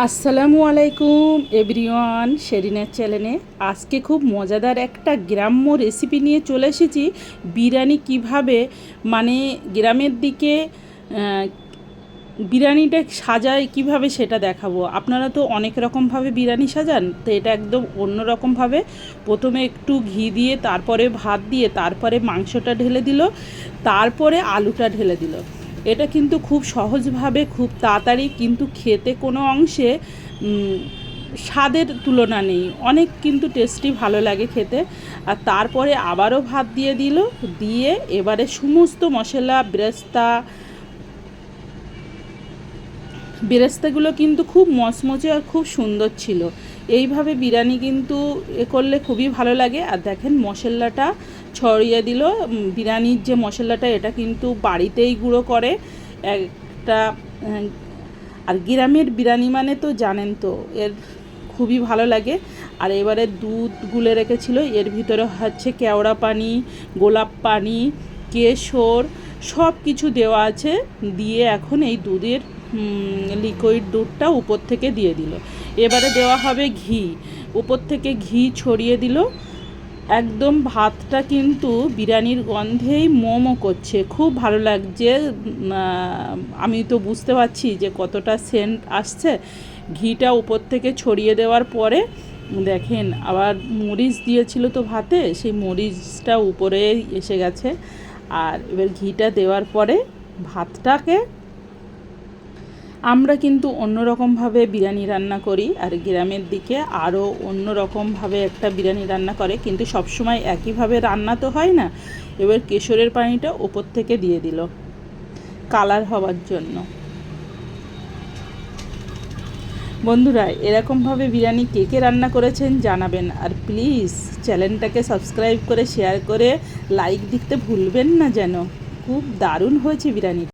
আসসালামু আলাইকুম এভরিওয়ান, শেরিনের চ্যানেলে আজকে খুব মজাদার একটা গ্রাম্য রেসিপি নিয়ে চলে এসেছি। বিরিয়ানি কিভাবে গ্রামের দিকে বিরিয়ানিটা সাজায় কিভাবে সেটা দেখাবো। আপনারা তো অনেক রকমভাবে বিরিয়ানি সাজান, তো এটা একদম অন্য রকমভাবে। প্রথমে একটু ঘি দিয়ে, তারপরে ভাত দিয়ে, তারপরে মাংসটা ঢেলে দিল, তারপরে আলুটা ঢেলে দিল। এটা কিন্তু খুব সহজভাবে, খুব তাড়াতাড়ি, কিন্তু খেতে কোনো অংশে স্বাদের তুলনা নেই। অনেক কিন্তু টেস্টি, ভালো লাগে খেতে। আর তারপরে আবারও ভাত দিয়ে দিল, দিয়ে এবারে সমস্ত মশলা, বেরেস্তাগুলো কিন্তু খুব মচমচে আর খুব সুন্দর ছিল। এইভাবে বিরিয়ানি কিন্তু করলে খুবই ভালো লাগে। আর দেখেন মশলাটা ছড়িয়ে দিল। বিরিয়ানির যে মশলাটা, এটা কিন্তু বাড়িতেই গুঁড়ো করে একটা। আর গ্রামের বিরিয়ানি মানে তো জানেন তো, এর খুবই ভালো লাগে। আর এবারে দুধ গুলে রেখেছিল, এর ভিতরে হচ্ছে কেওড়া পানি, গোলাপ পানি, কেশর, সব কিছু দেওয়া আছে। দিয়ে এখন এই দুধের লিকুইড দুধটা উপর থেকে দিয়ে দিল। এবারে দেওয়া হবে ঘি, উপর থেকে ঘি ছড়িয়ে দিল। একদম ভাতটা কিন্তু বিরিয়ানির গন্ধেই মোমো করছে, খুব ভালো লাগছে। আমি তো বুঝতে পারছি যে কতটা সেন্ট আসছে। ঘিটা উপর থেকে ছড়িয়ে দেওয়ার পরে দেখেন আবার মরিচ দিয়েছিল তো ভাতে, সেই মরিচটা উপরে এসে গেছে। আর এবার ঘিটা দেওয়ার পরে ভাতটাকে আমরা কিন্তু অন্য রকমভাবে বিরিয়ানি রান্না করি, আর গ্রামের দিকে আরও অন্য রকমভাবে একটা বিরিয়ানি রান্না করে, কিন্তু সবসময় একইভাবে রান্না তো হয় না। এবার কেশরের পানিটা ওপর থেকে দিয়ে দিল কালার হওয়ার জন্য। বন্ধুরা, এরকমভাবে বিরিয়ানি কে কে রান্না করেছেন জানাবেন। আর প্লিজ চ্যানেলটাকে সাবস্ক্রাইব করে, শেয়ার করে, লাইক দিতে ভুলবেন না যেন। খুব দারুণ হয়েছে বিরিয়ানি।